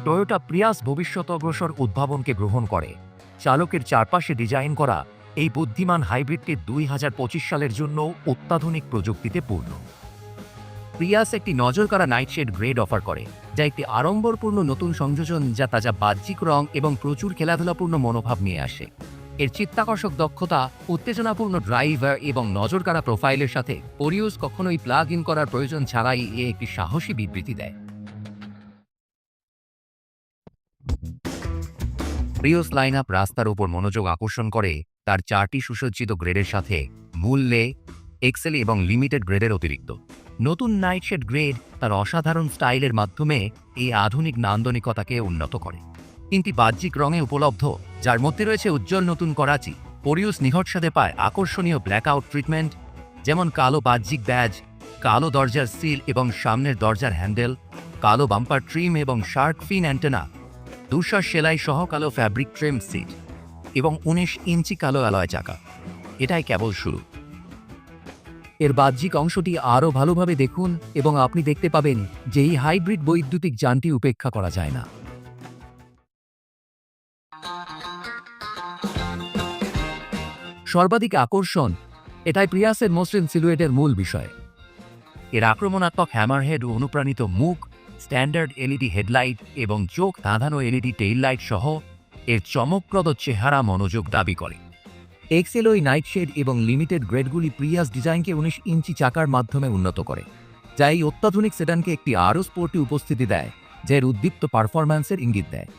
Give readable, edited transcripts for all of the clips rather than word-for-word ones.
Toyota Prius ভবিষ্যৎ অগ্রসর উদ্ভাবনকে গ্রহণ করে। চালকের চারপাশে ডিজাইন করা এই বুদ্ধিমান হাইব্রিডটি 2025 সালের জন্য অত্যাধুনিক প্রযুক্তিতে পূর্ণ। প্রিয়াস একটি নজরকাড়া নাইটশেড গ্রেড অফার করে, যা একটি আড়ম্বরপূর্ণ নতুন সংযোজন যা তাজা বাহ্যিক রং এবং প্রচুর খেলাধুলাপূর্ণ মনোভাব নিয়ে আসে। এর চিত্তাকর্ষক দক্ষতা, উত্তেজনাপূর্ণ ড্রাইভার এবং নজরকাড়া প্রোফাইলের সাথে ওরিউস কখনোই প্লাগ ইন করার প্রয়োজন ছাড়াই একটি সাহসী বিবৃতি দেয়। প্রিয়স লাইনআপ রাস্তার উপর মনোযোগ আকর্ষণ করে তার 4টি সুসজ্জিত গ্রেডের সাথে, মূল্যে এক্সেল এবং লিমিটেড গ্রেডের অতিরিক্ত। নতুন নাইটশেড গ্রেড তার অসাধারণ স্টাইলের মাধ্যমে এই আধুনিক নান্দনিকতাকে উন্নত করে। 3টি বাহ্যিক রঙে উপলব্ধ, যার মধ্যে রয়েছে উজ্জ্বল নতুন করাচি। ওরিউস নিহট সাথে পায় আকর্ষণীয় ব্ল্যাকআউট ট্রিটমেন্ট, যেমন কালো বাহ্যিক ব্যাজ, কালো দরজার সিল এবং সামনের দরজার হ্যান্ডেল, কালো বাম্পার ট্রিম এবং শার্ক ফিন অ্যান্টেনা, ধূসর সেলাই সহ কালো ফ্যাব্রিক ট্রিম সিট এবং 19 ইঞ্চি কালো অ্যালয় চাকা। এটাই কেবল শুরু। এর বাহ্যিক অংশটি আরও ভালোভাবে দেখুন এবং আপনি দেখতে পাবেন যে এই হাইব্রিড বৈদ্যুতিক যানটি উপেক্ষা করা যায় না। সর্বাধিক আকর্ষণ, এটাই প্রিয়াসের মসৃণ সিলুয়েটের মূল বিষয়। এর আক্রমণাত্মক হ্যামারহেড ও অনুপ্রাণিত মুখ, স্ট্যান্ডার্ড এলইডি হেডলাইট এবং চোখ ধাঁধানো এলইডি টেইল লাইট সহ এর চমকপ্রদ চেহারা মনোযোগ দাবি করে। এক্সেলওই নাইটশেড এবং লিমিটেড গ্রেডগুলি প্রিয়াস ডিজাইনকে 19 ইঞ্চি চাকার মাধ্যমে উন্নত করে, যা এই অত্যাধুনিক সেডানকে একটি আরও স্পোর্টি উপস্থিতি দেয়, যা এর উদ্দীপ্ত পারফরম্যান্সের ইঙ্গিত দেয়।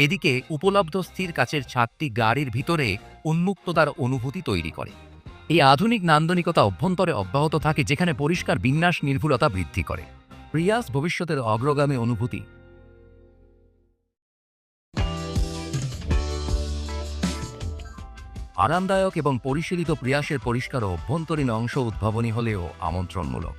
এদিকে উপলব্ধ স্থির কাচের ছাদটি গাড়ির ভিতরে উন্মুক্ততার অনুভূতি তৈরি করে। এই আধুনিক নান্দনিকতা অভ্যন্তরে অব্যাহত থাকে, যেখানে পরিষ্কার বিন্যাস নির্ভুলতা বৃদ্ধি করে। প্রিয়াস ভবিষ্যতের অগ্রগামী অনুভূতি। আরামদায়ক এবং পরিশীলিত প্রিয়াসের পরিষ্কার অভ্যন্তরীণ অংশ উদ্ভাবনী হলেও আমন্ত্রণমূলক।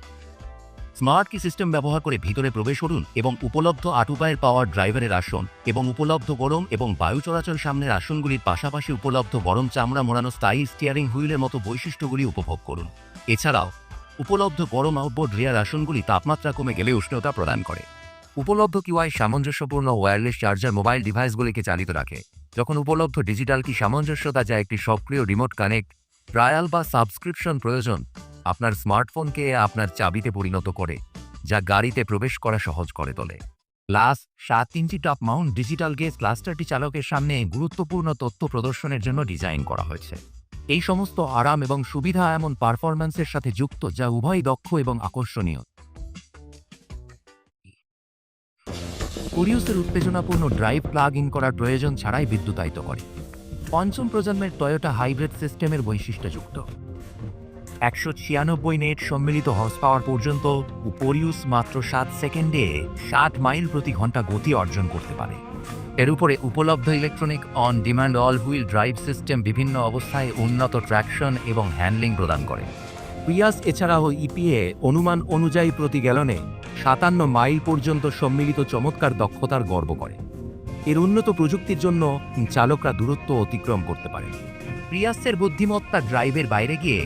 স্মার্ট কি সিস্টেম ব্যবহার করে ভিতরে প্রবেশ করুন এবং উপলব্ধ 8 উপায়ের পাওয়ার ড্রাইভারের আসন এবং উপলব্ধ গরম এবং বায়ু চলাচল সামনের আসনগুলির পাশাপাশি উপলব্ধ গরম চামড়া মোড়ানো স্থায়ী স্টিয়ারিং হুইলের মতো বৈশিষ্ট্যগুলি উপভোগ করুন। এছাড়াও উপলব্ধ গরম আউটবোর্ড রিয়ার আসনগুলি তাপমাত্রা কমে গেলে উষ্ণতা প্রদান করে। উপলব্ধ কিওয়াই সামঞ্জস্যপূর্ণ ওয়্যারলেস চার্জার মোবাইল ডিভাইসগুলিকে চালিত রাখে, যখন উপলব্ধ ডিজিটাল কি সামঞ্জস্যতা, যা একটি সক্রিয় রিমোট কানেক্ট, ট্রায়াল বা সাবস্ক্রিপশন প্রয়োজন আপনার স্মার্টফোনকে আপনার চাবিতে পরিণত করে, যা গাড়িতে প্রবেশ করা সহজ করে তোলে। Plus 7 inch top mount digital gauge ক্লাস্টারটি চালকের সামনে গুরুত্বপূর্ণ তথ্য প্রদর্শনের জন্য ডিজাইন করা হয়েছে। এই সমস্ত আরাম এবং সুবিধা এমন পারফরম্যান্সের সাথে যুক্ত যা উভয় দক্ষ এবং আকর্ষণীয়। ওরিউসের উত্তেজনাপূর্ণ ড্রাইভ প্লাগ ইন করার প্রয়োজন ছাড়াই বিদ্যুতায়িত করে। 5ম প্রজন্মের টয়োটা হাইব্রিড সিস্টেমের বৈশিষ্ট্যযুক্ত 196 নেট সম্মিলিত হর্স পাওয়ার পর্যন্ত ওরিউস মাত্র 7 সেকেন্ডে 60 মাইল প্রতি ঘন্টা গতি অর্জন করতে পারে। এর উপরে উপলব্ধ electronic on demand all wheel drive system বিভিন্ন অবস্থায় উন্নত ট্র্যাকশন এবং হ্যান্ডলিং প্রদান করে। প্রিয়াস এছাড়াও ইপিএ অনুমান অনুযায়ী প্রতি গ্যালনে 57 মাইল পর্যন্ত সম্মিলিত চমৎকার দক্ষতার গর্ব করে। এর উন্নত প্রযুক্তির জন্য চালকরা দূরত্ব অতিক্রম করতে পারে। প্রিয়াসের বুদ্ধিমত্তা ড্রাইভের বাইরে গিয়ে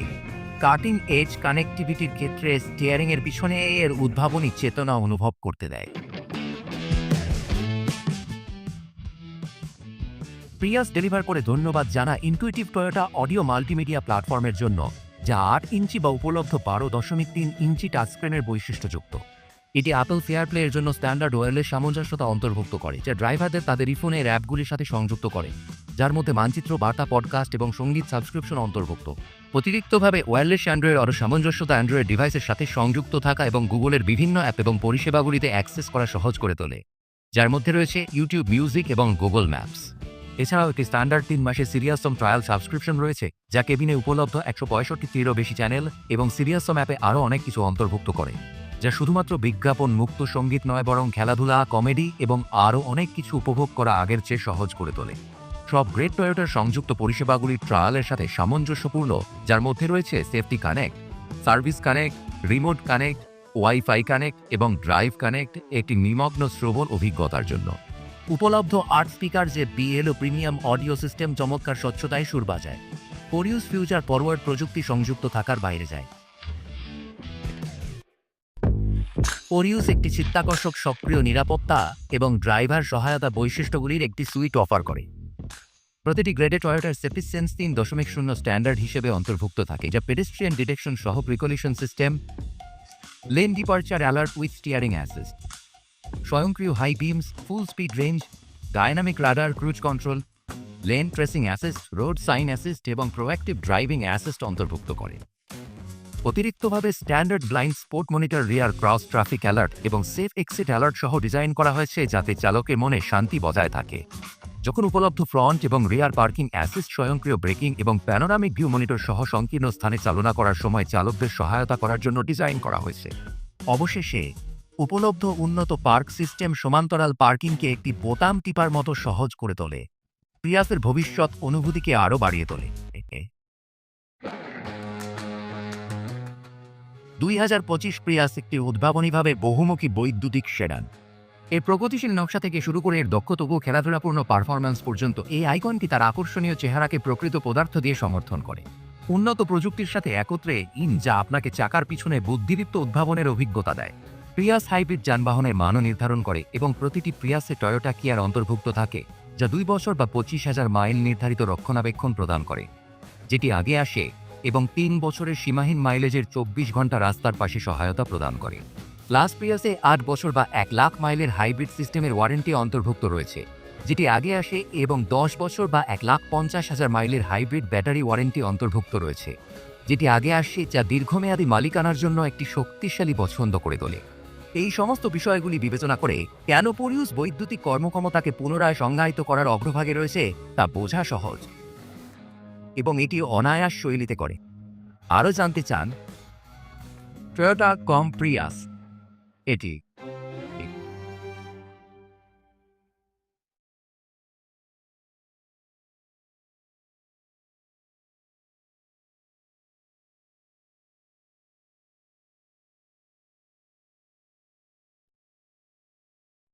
কাটিং এজ কানেক্টিভিটির ক্ষেত্রে স্টিয়ারিংয়ের পিছনে এর উদ্ভাবনী চেতনা অনুভব করতে দেয়। প্রিয়াস ডেলিভার করে ধন্যবাদ জানা ইনটুইটিভ টয়োটা অডিও মাল্টিমিডিয়া প্ল্যাটফর্মের জন্য, যা 8 ইঞ্চি বা উপলব্ধ 12.3 ইঞ্চি টাচস্ক্রিনের বৈশিষ্ট্যযুক্ত। এটি অ্যাপল ফেয়ারপ্লে এর জন্য স্ট্যান্ডার্ড ওয়্যারলেস সামঞ্জস্যতা অন্তর্ভুক্ত করে, যা ড্রাইভারদের তাদের ইফোনের অ্যাপগুলির সাথে সংযুক্ত করে, যার মধ্যে মানচিত্র, বার্তা, পডকাস্ট এবং সঙ্গীত সাবস্ক্রিপশন অন্তর্ভুক্ত। অতিরিক্তভাবে ওয়্যারলেস অ্যান্ড্রয়েড আরও সামঞ্জস্যতা অ্যান্ড্রয়েড ডিভাইসের সাথে সংযুক্ত থাকা এবং গুগলের বিভিন্ন অ্যাপ এবং পরিষেবাগুলিতে অ্যাক্সেস করা সহজ করে তোলে, যার মধ্যে রয়েছে ইউটিউব মিউজিক এবং গুগল ম্যাপস। এছাড়াও একটি স্ট্যান্ডার্ড 3 মাসের সিরিয়াসম ট্রায়াল সাবস্ক্রিপশন রয়েছে, যা কেবিনে উপলব্ধ 165টিরও বেশি চ্যানেল এবং সিরিয়াসম অ্যাপে আরও অনেক কিছু অন্তর্ভুক্ত করে, যা শুধুমাত্র বিজ্ঞাপন মুক্ত সঙ্গীত নয়, বরং খেলাধুলা, কমেডি এবং আরও অনেক কিছু উপভোগ করা আগের চেয়ে সহজ করে তোলে। সব গ্রেট টয়োটার সংযুক্ত পরিষেবাগুলির ট্রায়ালের সাথে সামঞ্জস্যপূর্ণ, যার মধ্যে রয়েছে safety connect, service connect, remote connect, wifi connect এবং ড্রাইভ কানেক্ট, একটি নিমগ্ন শ্রবণ অভিজ্ঞতার জন্য। উপলব্ধ 8 স্পিকার যে বিএলও প্রিমিয়াম অডিও সিস্টেম চমৎকার স্বচ্ছতায় সুর বাজায়। ওরিউস ফিউচার ফরওয়ার্ড প্রযুক্তি সংযুক্ত থাকার বাইরে যায়। ওরিউস একটি চিত্তাকর্ষক সক্রিয় নিরাপত্তা এবং ড্রাইভার সহায়তা বৈশিষ্ট্যগুলির একটি সুইট অফার করে। প্রতিটি গ্রেডে টয়োটার সেফটি সেন্স 3.0 স্ট্যান্ডার্ড হিসেবে অন্তর্ভুক্ত থাকে, যা পেডেস্ট্রিয়ান ডিটেকশন সহ precollision system, lane departure alert with steering assist, স্বয়ংক্রিয় high beams, full speed range, dynamic radar cruise control, lane tracing assist, road sign assist এবং প্রোঅ্যাক্টিভ ড্রাইভিং অ্যাসিস্ট অন্তর্ভুক্ত করে। অতিরিক্তভাবে standard blind spot monitor, rear cross traffic alert এবং safe exit alert সহ design করা হয়েছে যাতে চালকের মনে শান্তি বজায় থাকে। যখন উপলব্ধ ফ্রন্ট এবং রিয়ার পার্কিং অ্যাসিস্ট, স্বয়ংক্রিয় ব্রেকিং এবং প্যানোরামিক ভিউ মনিটর সহ সংকীর্ণ স্থানে চালনা করার সময় চালকদের সহায়তা করার জন্য ডিজাইন করা হয়েছে। অবশেষে উপলব্ধ উন্নত পার্ক সিস্টেম সমান্তরাল পার্কিংকে একটি বোতাম টিপার মতো সহজ করে তোলে, প্রিয়াসের ভবিষ্যৎ অনুভূতিকে আরও বাড়িয়ে তোলে। 2025 প্রিয়াস একটি উদ্ভাবনীভাবে বহুমুখী বৈদ্যুতিক সেডান। এর প্রগতিশীল নকশা থেকে শুরু করে এর দক্ষ তবু খেলাধুলাপূর্ণ পারফরম্যান্স পর্যন্ত, এই আইকনটি তার আকর্ষণীয় চেহারাকে প্রকৃত পদার্থ দিয়ে সমর্থন করে। উন্নত প্রযুক্তির সাথে একত্রে যা আপনাকে চাকার পিছনে বুদ্ধিদীপ্ত উদ্ভাবনের অভিজ্ঞতা দেয়। প্রিয়াস হাইব্রিড যানবাহনের মানও নির্ধারণ করে এবং প্রতিটি প্রিয়াসে টয়োটা কেয়ার অন্তর্ভুক্ত থাকে, যা 2 বছর বা 25,000 মাইল নির্ধারিত রক্ষণাবেক্ষণ প্রদান করে, যেটি আগে আসে, এবং 3 বছরের সীমাহীন মাইলেজের 24 ঘন্টা রাস্তার পাশে সহায়তা প্রদান করে। প্লাস প্রিয়াসে 8 বছর বা 1 লাখ মাইলের হাইব্রিড সিস্টেমের ওয়ারেন্টি অন্তর্ভুক্ত রয়েছে, যেটি আগে আসে, এবং 10 বছর বা 1,50,000 মাইলের হাইব্রিড ব্যাটারি ওয়ারেন্টি অন্তর্ভুক্ত রয়েছে, যেটি আগে আসে, যা দীর্ঘমেয়াদী মালিকানার জন্য একটি শক্তিশালী পছন্দ করে তোলে। এই সমস্ত বিষয়গুলি বিবেচনা করে কেন ওরিউস বৈদ্যুতিক কর্মক্ষমতাকে পুনরায় সংজ্ঞায়িত করার অগ্রভাগে রয়েছে তা বোঝা সহজ, এবং এটি অনায়াস শৈলীতে করে। আরও জানতে চান টয়োটা প্রিয়াস, এটি